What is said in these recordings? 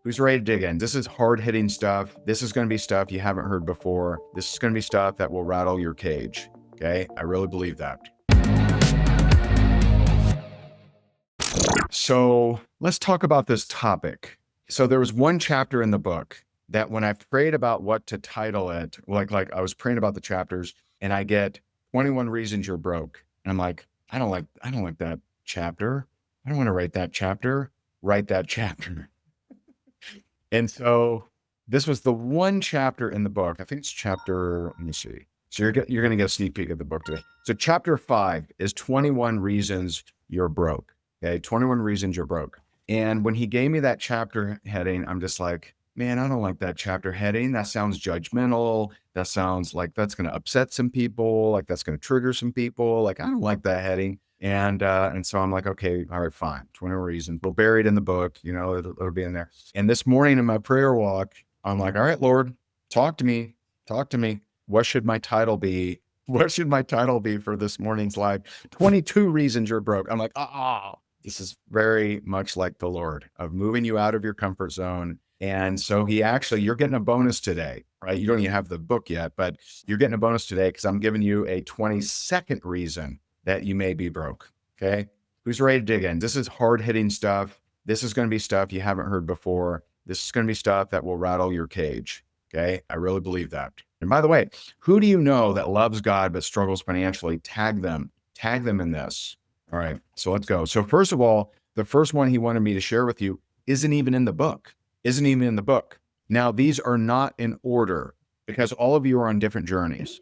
Who's ready to dig in? This is hard-hitting stuff. This is going to be stuff you haven't heard before. This is going to be stuff that will rattle your cage. Okay? I really believe that. So let's talk about this topic. So there was one chapter in the book that when I prayed about what to title it, like I was praying about the chapters and I get 21 reasons you're broke. And I'm like, I don't like that chapter. I don't want to write that chapter. Write that chapter. And so this was the one chapter in the book. I think it's chapter, let me see. So you're going to get a sneak peek of the book today. So chapter 5 is 21 reasons you're broke. Okay, 21 reasons you're broke. And when he gave me that chapter heading, I'm just like, man, I don't like that chapter heading. That sounds judgmental. That sounds like that's going to upset some people. Like that's going to trigger some people. Like I don't like that heading. And so I'm like, okay, all right, fine. 21 reasons. We'll bury it in the book. You know, it'll be in there. And this morning in my prayer walk, I'm like, all right, Lord, talk to me. Talk to me. What should my title be? What should my title be for this morning's live? 22 reasons you're broke. I'm like, this is very much like the Lord of moving you out of your comfort zone. And so you're getting a bonus today, right? You don't even have the book yet, but you're getting a bonus today because I'm giving you a 22nd reason that you may be broke. Okay. Who's ready to dig in? This is hard-hitting stuff. This is going to be stuff you haven't heard before. This is going to be stuff that will rattle your cage. Okay. I really believe that. And by the way, who do you know that loves God but struggles financially? Tag them in this. All right. So let's go. So first of all, the first one he wanted me to share with you isn't even in the book. Now, these are not in order because all of you are on different journeys.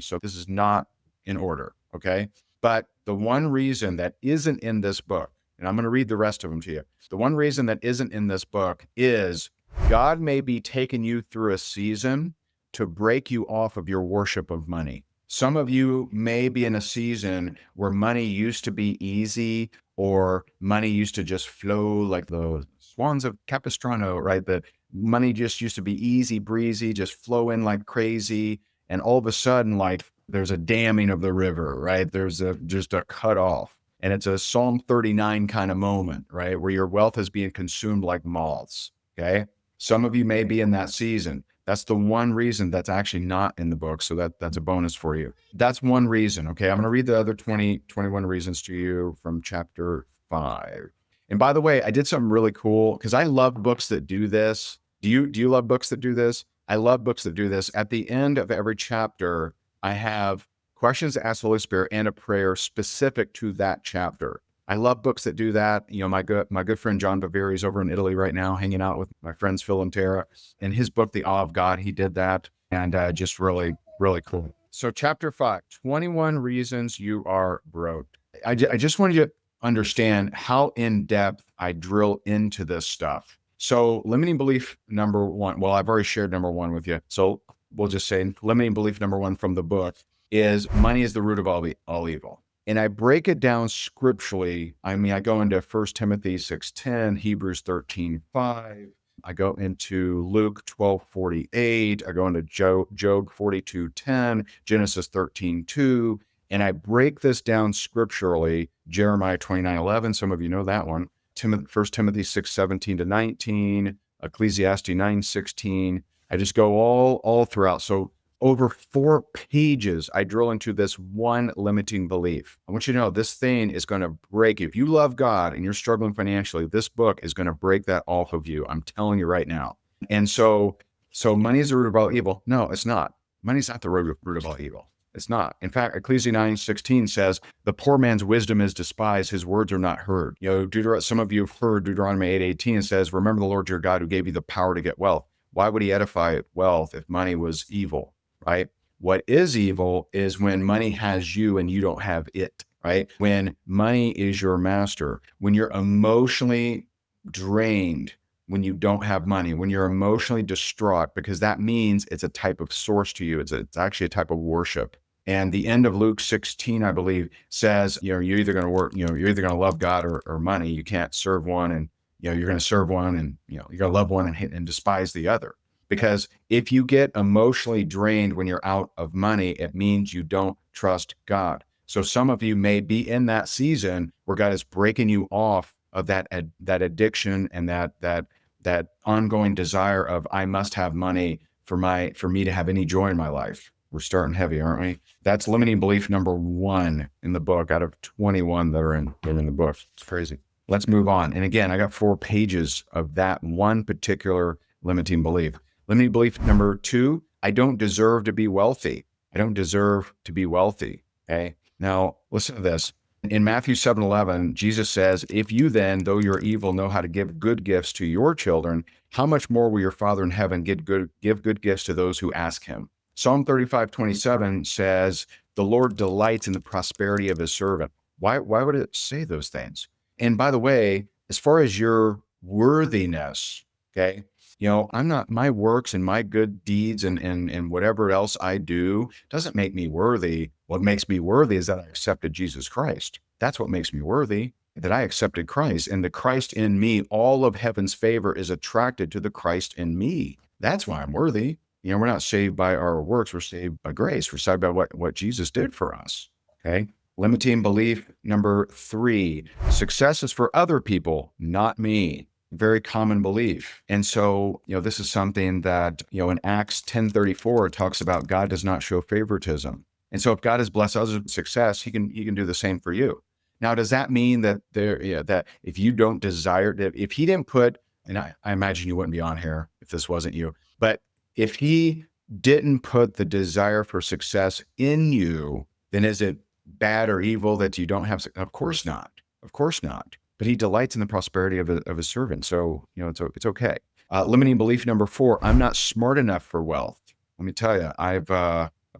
So this is not in order. Okay. But the one reason that isn't in this book, and I'm going to read the rest of them to you. The one reason that isn't in this book is God may be taking you through a season to break you off of your worship of money. Some of you may be in a season where money used to be easy or money used to just flow like the swans of Capistrano, right? The money just used to be easy breezy, just flow in like crazy. And all of a sudden, like there's a damming of the river, right? There's just a cut off. And it's a Psalm 39 kind of moment, right? Where your wealth is being consumed like moths, okay? Some of you may be in that season. That's the one reason that's actually not in the book. So that's a bonus for you. That's one reason. Okay. I'm going to read the other 21 reasons to you from chapter 5. And by the way, I did something really cool because I love books that do this. Do you love books that do this? I love books that do this. At the end of every chapter, I have questions to ask the Holy Spirit and a prayer specific to that chapter. I love books that do that. You know, my good friend John Baveri is over in Italy right now, hanging out with my friends Phil and Tara. In his book, The Awe of God, he did that, and just really, really cool. So, chapter 5, 21 reasons you are broke. I just wanted you to understand how in depth I drill into this stuff. So, limiting belief number 1. Well, I've already shared number 1 with you. So, we'll just say limiting belief number 1 from the book is money is the root of all evil. And I break it down scripturally. I mean, I go into 1 Timothy 6:10, Hebrews 13:5. I go into Luke 12:48. I go into Job 42:10, Genesis 13:2. And I break this down scripturally. Jeremiah 29:11. Some of you know that one. 1 Timothy 6:17-19, Ecclesiastes 9:16. I just go all throughout. So over 4 pages, I drill into this one limiting belief. I want you to know this thing is going to break you. If you love God and you're struggling financially, this book is going to break that off of you. I'm telling you right now. And so money is the root of all evil. No, it's not. Money's not the root of all evil. It's not. In fact, Ecclesiastes 9:16 says, the poor man's wisdom is despised. His words are not heard. You know, some of you have heard Deuteronomy 8:18 says, remember the Lord your God who gave you the power to get wealth. Why would he edify wealth if money was evil? Right? What is evil is when money has you and you don't have it, right? When money is your master, when you're emotionally drained, when you don't have money, when you're emotionally distraught, because that means it's a type of source to you. It's actually a type of worship. And the end of Luke 16, I believe, says, you know, you're either going to work, you know, you're either going to love God or money. You can't serve one and, you know, you're going to serve one and, you know, you're going to love one and despise the other. Because if you get emotionally drained when you're out of money, it means you don't trust God. So some of you may be in that season where God is breaking you off of that addiction and that that ongoing desire of, I must have money for me to have any joy in my life. We're starting heavy, aren't we? That's limiting belief number 1 in the book out of 21 that are in the book. It's crazy. Let's move on. And again, I got 4 pages of that one particular limiting belief. Limiting belief number 2, I don't deserve to be wealthy. I don't deserve to be wealthy. Okay. Now listen to this. In Matthew 7:11, Jesus says, if you then, though you're evil, know how to give good gifts to your children, how much more will your Father in heaven give good gifts to those who ask him? Psalm 35:27 says, the Lord delights in the prosperity of his servant. Why would it say those things? And by the way, as far as your worthiness, okay, I'm not, my works and my good deeds and whatever else I do doesn't make me worthy. What makes me worthy is that I accepted Jesus Christ. That's what makes me worthy, that I accepted Christ, and the Christ in me, all of heaven's favor is attracted to the Christ in me. That's why I'm worthy. We're not saved by our works. We're saved by grace. We're saved by what Jesus did for us. Okay. Limiting belief number 3, success is for other people, not me. Very common belief. And so, this is something that, in Acts 10:34, it talks about God does not show favoritism. And so if God has blessed others with success, he can do the same for you. Now, does that mean that that if you don't desire, that if he didn't put, and I imagine you wouldn't be on here if this wasn't you, but if he didn't put the desire for success in you, then is it bad or evil that you don't have? Of course not. Of course not. But he delights in the prosperity of his servant. So, it's okay. Limiting belief number 4, I'm not smart enough for wealth. Let me tell you, I've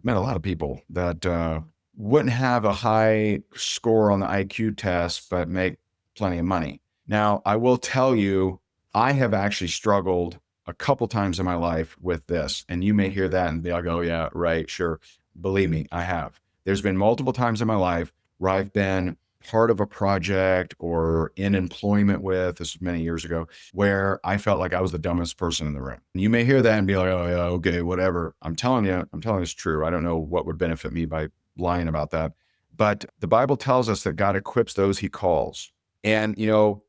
met a lot of people that wouldn't have a high score on the IQ test, but make plenty of money. Now, I will tell you, I have actually struggled a couple times in my life with this. And you may hear that and be like, oh yeah, right, sure. Believe me, I have. There's been multiple times in my life where I've been part of a project or in employment with, this was many years ago, where I felt like I was the dumbest person in the room. And you may hear that and be like, oh yeah, okay, whatever. I'm telling you it's true. I don't know what would benefit me by lying about that. But the Bible tells us that God equips those he calls. And,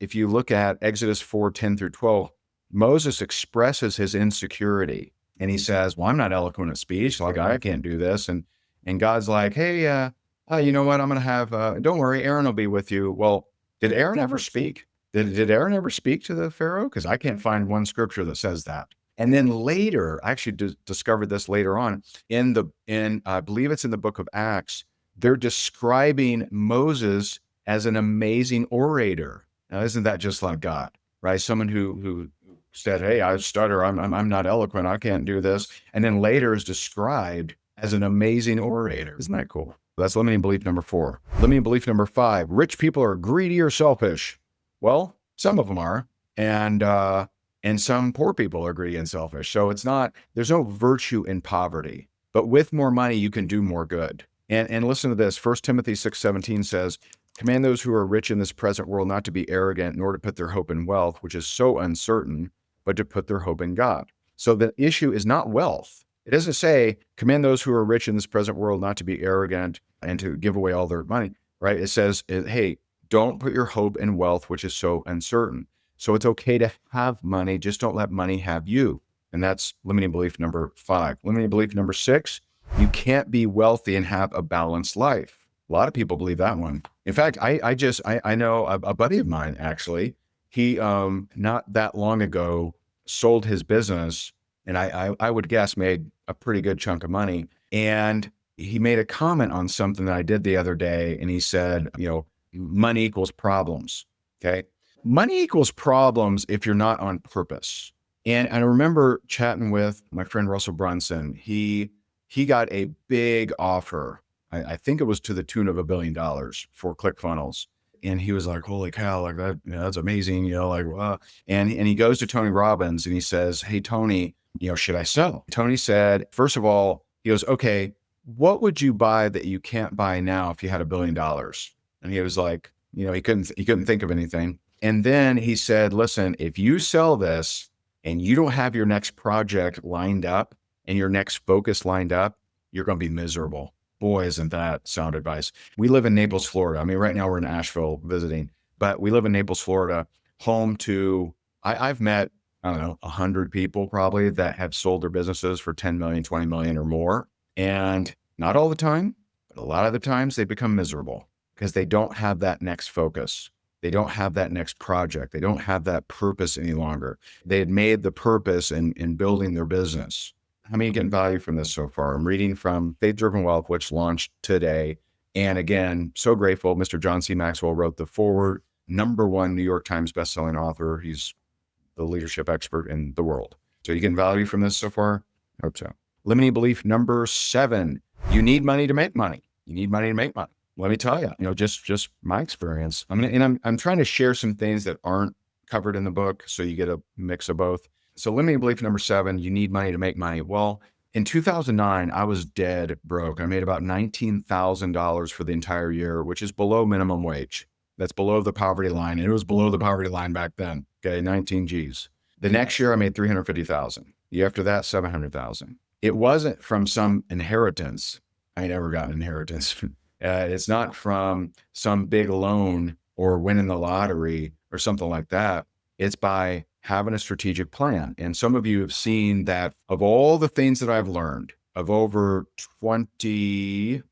if you look at Exodus 4:10-12, Moses expresses his insecurity and he says, well, I'm not eloquent of speech. Like I can't do this. And God's like, hey, you know what? I'm going to have, don't worry, Aaron will be with you. Well, did Aaron ever speak? Did Aaron ever speak to the Pharaoh? Because I can't find one scripture that says that. And then later, I actually discovered this later on I believe it's in the book of Acts, they're describing Moses as an amazing orator. Now, isn't that just like God, right? Someone who said, hey, I stutter, I'm not eloquent, I can't do this. And then later is described as an amazing orator. Isn't that cool? That's limiting belief number 4. Limiting belief number 5, rich people are greedy or selfish. Well, some of them are. And some poor people are greedy and selfish. So there's no virtue in poverty, but with more money, you can do more good. And listen to this, 1 Timothy 6:17 says, command those who are rich in this present world not to be arrogant, nor to put their hope in wealth, which is so uncertain, but to put their hope in God. So the issue is not wealth. It doesn't say, command those who are rich in this present world not to be arrogant and to give away all their money, right? It says, hey, don't put your hope in wealth, which is so uncertain. So it's okay to have money, just don't let money have you. And that's limiting belief number 5. Limiting belief number 6, you can't be wealthy and have a balanced life. A lot of people believe that one. In fact, I know a buddy of mine, actually, he, not that long ago, sold his business, and I would guess made a pretty good chunk of money. And he made a comment on something that I did the other day. And he said, money equals problems. Okay. Money equals problems if you're not on purpose. And I remember chatting with my friend Russell Brunson. He got a big offer. I think it was to the tune of $1 billion for ClickFunnels. And he was like, holy cow, like that, that's amazing. And he goes to Tony Robbins and he says, hey, Tony, should I sell? Tony said, first of all, he goes, okay, what would you buy that you can't buy now if you had $1 billion? And he was like, he couldn't think of anything. And then he said, listen, if you sell this and you don't have your next project lined up and your next focus lined up, you're going to be miserable. Boy, isn't that sound advice. We live in Naples, Florida. I mean, right now we're in Asheville visiting, but we live in Naples, Florida, home to, I've met I don't know, 100 people probably that have sold their businesses for 10 million, 20 million or more. And not all the time, but a lot of the times they become miserable because they don't have that next focus. They don't have that next project. They don't have that purpose any longer. They had made the purpose in building their business. How many are getting value from this so far? I'm reading from Faith Driven Wealth, which launched today. And again, so grateful. Mr. John C. Maxwell wrote the foreword, #1 New York Times bestselling author. He's the leadership expert in the world. So you getting value from this so far? I hope so. Limiting belief number 7, you need money to make money. You need money to make money. Let me tell you, just my experience. I'm trying to share some things that aren't covered in the book, so you get a mix of both. So limiting belief number 7, you need money to make money. Well, in 2009, I was dead broke. I made about $19,000 for the entire year, which is below minimum wage. That's below the poverty line. And it was below the poverty line back then. Okay, 19 G's. The next year I made 350,000. The year after that, 700,000. It wasn't from some inheritance. I never got an inheritance. It's not from some big loan or winning the lottery or something like that. It's by having a strategic plan. And some of you have seen that of all the things that I've learned of over 20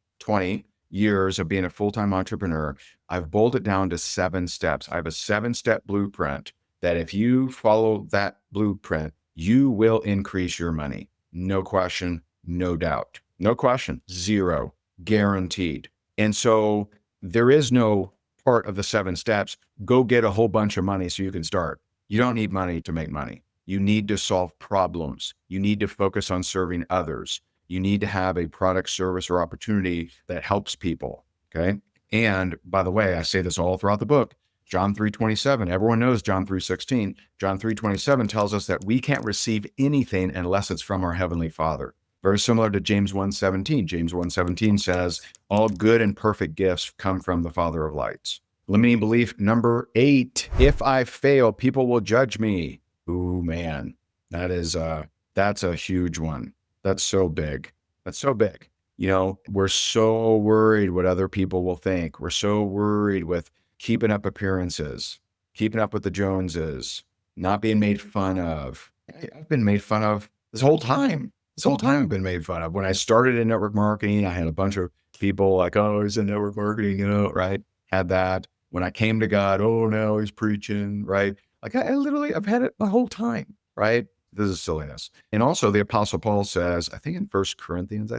years of being a full-time entrepreneur, I've boiled it down to 7 steps. I have a 7-step blueprint that if you follow that blueprint, you will increase your money. No question, no doubt. No question, 0, guaranteed. And so there is no part of the 7 steps, go get a whole bunch of money so you can start. You don't need money to make money. You need to solve problems. You need to focus on serving others. You need to have a product, service, or opportunity that helps people, okay? And by the way, I say this all throughout the book, John 3:27, everyone knows John 3:16. John 3:27 tells us that we can't receive anything unless it's from our Heavenly Father. Very similar to James 1:17. James 1:17 says, all good and perfect gifts come from the Father of lights. Limiting belief number 8, if I fail, people will judge me. Ooh, man, that's a huge one. That's so big. That's so big. We're so worried what other people will think. We're so worried with keeping up appearances, keeping up with the Joneses, not being made fun of. I've been made fun of this whole time. This whole time I've been made fun of. When I started in network marketing, I had a bunch of people like, oh, he's in network marketing, right? Had that. When I came to God, oh, no, he's preaching, right? Like I've had it the whole time, right? This is silliness. And also the Apostle Paul says, I think in 1 Corinthians,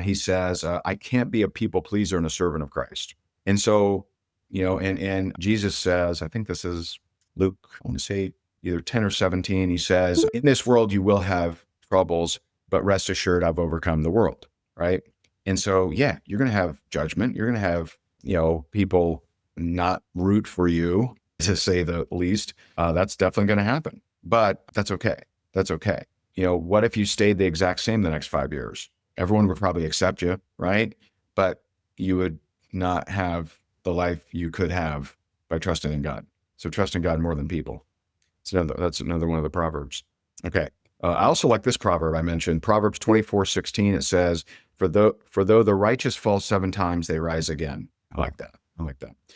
he says, I can't be a people pleaser and a servant of Christ. And so, and Jesus says, I think this is Luke, I want to say either 10 or 17. He says, in this world, you will have troubles, but rest assured, I've overcome the world, right? And so, yeah, you're going to have judgment. You're going to have, people not root for you, to say the least. That's definitely going to happen, but that's okay. That's okay. What if you stayed the exact same the next 5 years? Everyone would probably accept you, right? But you would not have the life you could have by trusting in God. So trust in God more than people. That's another one of the Proverbs. Okay. I also like this proverb I mentioned, Proverbs 24:16. It says, for though the righteous fall 7 times, they rise again. I like that.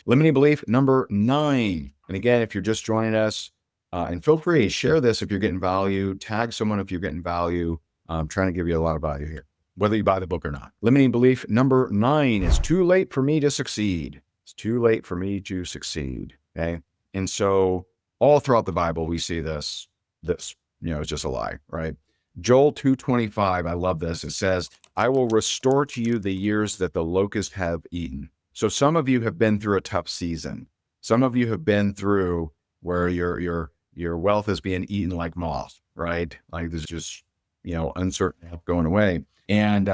Limiting belief number 9. And again, if you're just joining us, and feel free, share this if you're getting value, tag someone if you're getting value. I'm trying to give you a lot of value here, whether you buy the book or not. Limiting belief number 9, it's too late for me to succeed. It's too late for me to succeed, okay? And so all throughout the Bible, we see this, it's just a lie, right? Joel 2:25, I love this. It says, I will restore to you the years that the locusts have eaten. So some of you have been through a tough season. Some of you have been through where your wealth is being eaten like moth, right? Like there's just, uncertain going away. And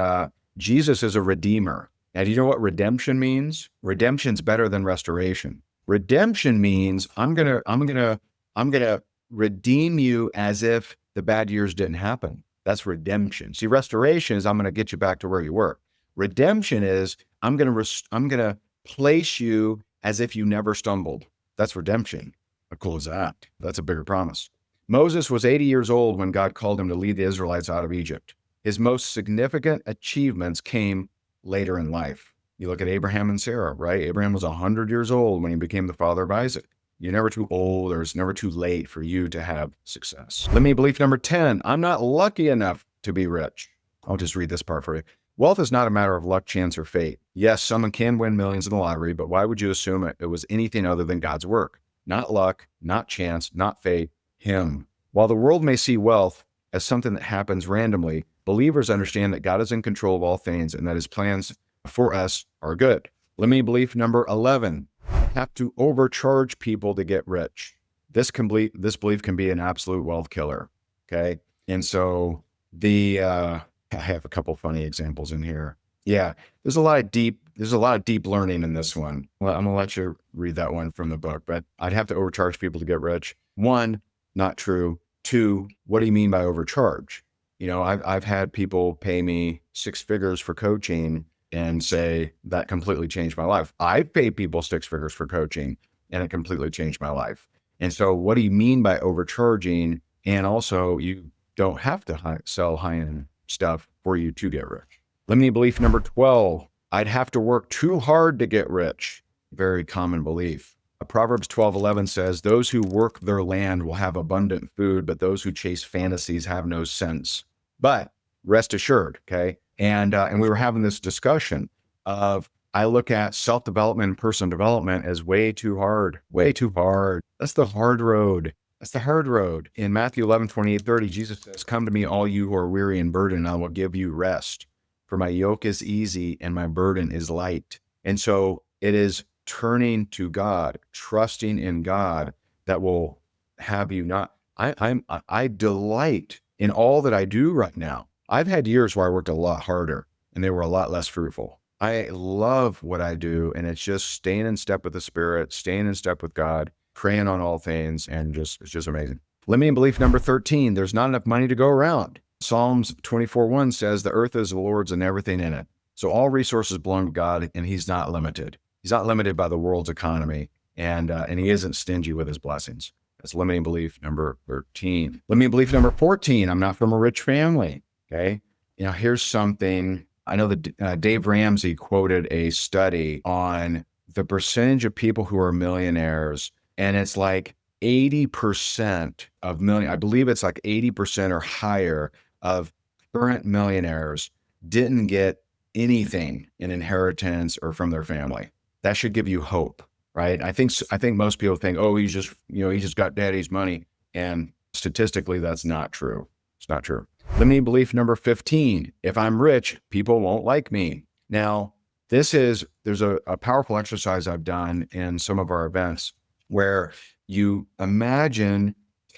Jesus is a redeemer. Now, do you know what redemption means? Redemption's better than restoration. Redemption means I'm gonna redeem you as if the bad years didn't happen. That's redemption. See, restoration is I'm gonna get you back to where you were. Redemption is I'm gonna place you as if you never stumbled. That's redemption. How cool is that? That's a bigger promise. Moses was 80 years old when God called him to lead the Israelites out of Egypt. His most significant achievements came later in life. You look at Abraham and Sarah, right? Abraham was 100 years old when he became the father of Isaac. You're never too old, or it's never too late for you to have success. Limiting belief number 10, I'm not lucky enough to be rich. I'll just read this part for you. Wealth is not a matter of luck, chance, or fate. Yes, someone can win millions in the lottery, but why would you assume it was anything other than God's work? Not luck, not chance, not fate, Him. While the world may see wealth as something that happens randomly, believers understand that God is in control of all things and that His plans for us are good. Limiting belief number 11, I have to overcharge people to get rich. This belief can be an absolute wealth killer. Okay. And so I have a couple funny examples in here. Yeah, there's a lot of deep learning in this one. Well, I'm gonna let you read that one from the book, but I'd have to overcharge people to get rich. One, not true. Two, what do you mean by overcharge? I've had people pay me 6 figures for coaching and say that completely changed my life. I've paid people 6 figures for coaching and it completely changed my life. And so what do you mean by overcharging? And also, you don't have to sell high-end stuff for you to get rich. Limiting belief number 12, I'd have to work too hard to get rich. Very common belief. Proverbs 12:11 says, those who work their land will have abundant food, but those who chase fantasies have no sense. But rest assured, okay? And we were having this discussion of, I look at self-development and personal development as way too hard. That's the hard road. In Matthew 11:28-30, Jesus says, come to me, all you who are weary and burdened, and I will give you rest. For my yoke is easy and my burden is light. And so it is turning to God, trusting in God, that will have you not. I delight in all that I do right now. I've had years where I worked a lot harder and they were a lot less fruitful. I love what I do, and it's just staying in step with the Spirit, staying in step with God, praying on all things, and it's just amazing. Limiting belief number 13, there's not enough money to go around. Psalms 24:1 says, the earth is the Lord's and everything in it. So all resources belong to God, and He's not limited. He's not limited by the world's economy, and He isn't stingy with His blessings. That's limiting belief number 13. Limiting belief number 14, I'm not from a rich family. Okay. Here's something. I know that Dave Ramsey quoted a study on the percentage of people who are millionaires, and it's like 80% of I believe it's like 80% or higher of current millionaires didn't get anything in inheritance or from their family. That should give you hope, right? I think most people think, oh, he just got daddy's money. And statistically, that's not true. It's not true. Limiting belief number 15, if I'm rich, people won't like me. Now, there's a powerful exercise I've done in some of our events where you imagine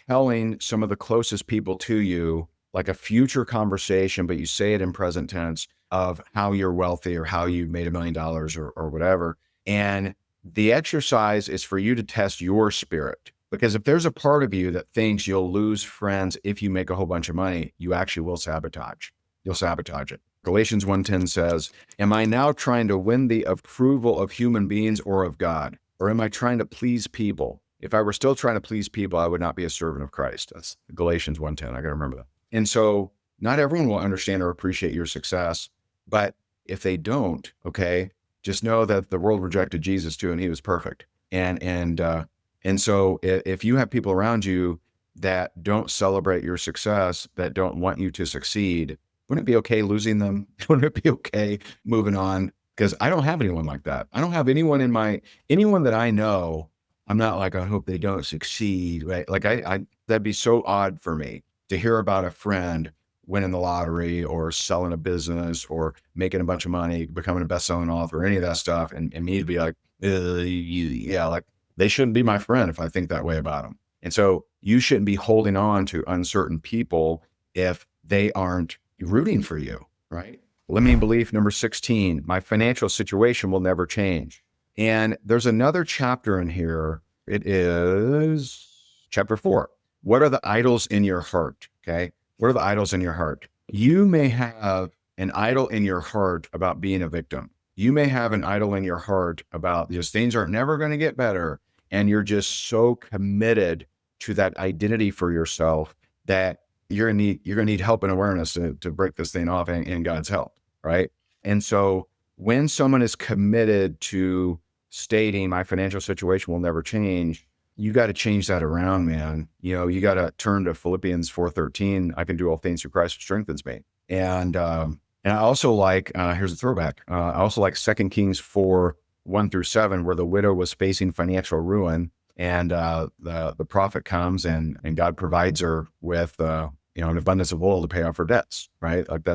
telling some of the closest people to you, like a future conversation, but you say it in present tense, of how you're wealthy or how you made $1 million or whatever. And the exercise is for you to test your spirit. Because if there's a part of you that thinks you'll lose friends if you make a whole bunch of money, you actually will sabotage. You'll sabotage it. Galatians 1:10 says, am I now trying to win the approval of human beings or of God? Or am I trying to please people? If I were still trying to please people, I would not be a servant of Christ. That's Galatians 1:10. I got to remember that. And so not everyone will understand or appreciate your success, but if they don't, okay, just know that the world rejected Jesus too, and He was perfect. And so if you have people around you that don't celebrate your success, that don't want you to succeed, wouldn't it be okay losing them? Wouldn't it be okay moving on? Because I don't have anyone like that. I don't have anyone anyone that I know. I'm not like, I hope they don't succeed, right? Like that'd be so odd for me to hear about a friend winning the lottery or selling a business or making a bunch of money, becoming a best-selling author, any of that stuff. And me to be like, yeah, like, they shouldn't be my friend if I think that way about them. And so you shouldn't be holding on to uncertain people if they aren't rooting for you, right? Limiting belief number 16, my financial situation will never change. And there's another chapter in here. It is chapter 4. What are the idols in your heart? Okay. What are the idols in your heart? You may have an idol in your heart about being a victim. You may have an idol in your heart about just things are never going to get better. And you're just so committed to that identity for yourself that you're gonna need help and awareness to break this thing off and God's help, right? And so when someone is committed to stating my financial situation will never change, you got to change that around, man. You got to turn to Philippians 4:13. I can do all things through Christ who strengthens me. And I also like, here's a throwback. I also like 2 Kings 4:1-7, where the widow was facing financial ruin, and the prophet comes and God provides her with an abundance of oil to pay off her debts, right? Like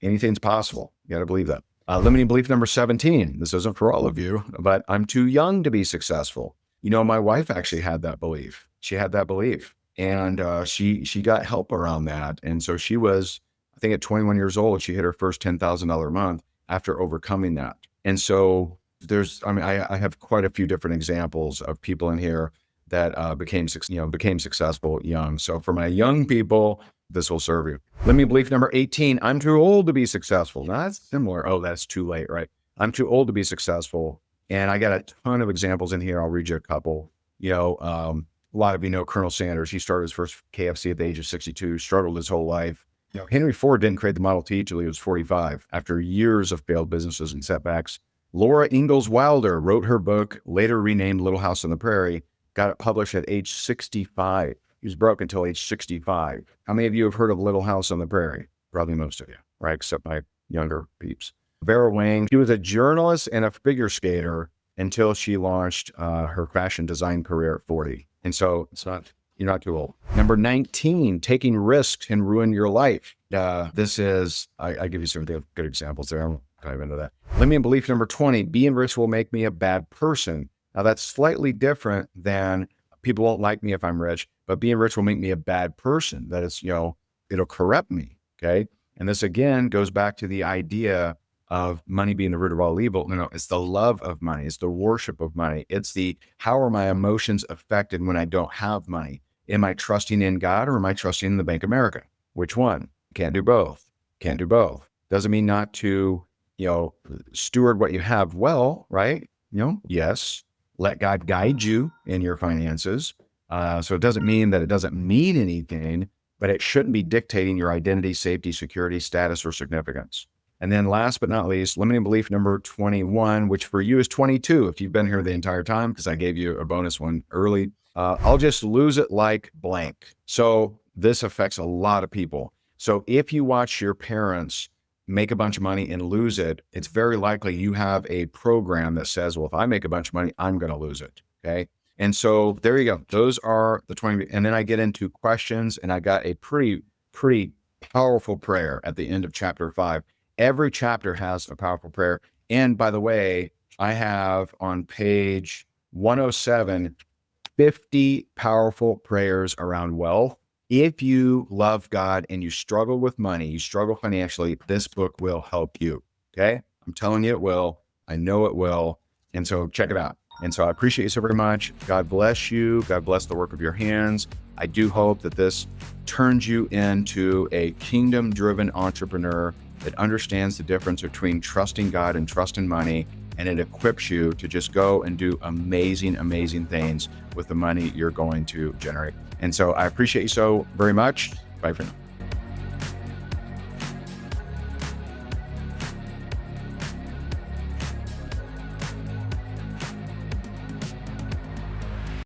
anything's possible. You got to believe that. Limiting belief number 17. This isn't for all of you, but I'm too young to be successful. My wife actually had that belief. She had that belief, and she got help around that. And so she was, I think at 21 years old, she hit her first $10,000 a month after overcoming that. And so I have quite a few different examples of people in here that became successful young. So for my young people, this will serve you. Limiting belief number 18. I'm too old to be successful. Now that's similar. Oh, that's too late, right? I'm too old to be successful. And I got a ton of examples in here. I'll read you a couple. A lot of you know Colonel Sanders. He started his first KFC at the age of 62, struggled his whole life. Henry Ford didn't create the Model T till he was 45, after years of failed businesses and setbacks. Laura Ingalls Wilder wrote her book, later renamed Little House on the Prairie, got it published at age 65. He was broke until age 65. How many of you have heard of Little House on the Prairie? Probably most of you, right? Except my younger peeps. Vera Wang, she was a journalist and a figure skater until she launched her fashion design career at 40. And so you're not too old. Number 19, taking risks can ruin your life. This is, I give you some good examples there. I won't dive into that. Limiting belief number 20, being rich will make me a bad person. Now that's slightly different than people won't like me if I'm rich, but being rich will make me a bad person. That is, it'll corrupt me. Okay. And this again goes back to the idea of money being the root of all evil. No, it's the love of money. It's the worship of money. It's how are my emotions affected when I don't have money? Am I trusting in God or am I trusting in the Bank of America? Which one? Can't do both. Can't do both. Doesn't mean not to, steward what you have well, right? Yes. Let God guide you in your finances. So it doesn't mean that it doesn't mean anything, but it shouldn't be dictating your identity, safety, security, status, or significance. And then last but not least, limiting belief number 21, which for you is 22. If you've been here the entire time, because I gave you a bonus one early, I'll just lose it like blank. So this affects a lot of people. So if you watch your parents make a bunch of money and lose it, it's very likely you have a program that says, well, if I make a bunch of money, I'm going to lose it. Okay. And so there you go. Those are the 20. And then I get into questions, and I got a pretty powerful prayer at the end of chapter 5. Every chapter has a powerful prayer. And by the way, I have on page 107, 50 powerful prayers around wealth. If you love God and you struggle with money, you struggle financially, this book will help you. Okay. I'm telling you it will. I know it will. And so check it out. And so I appreciate you so very much. God bless you. God bless the work of your hands. I do hope that this turns you into a kingdom-driven entrepreneur that understands the difference between trusting God and trusting money, and it equips you to just go and do amazing, amazing things with the money you're going to generate. And so I appreciate you so very much. Bye for now.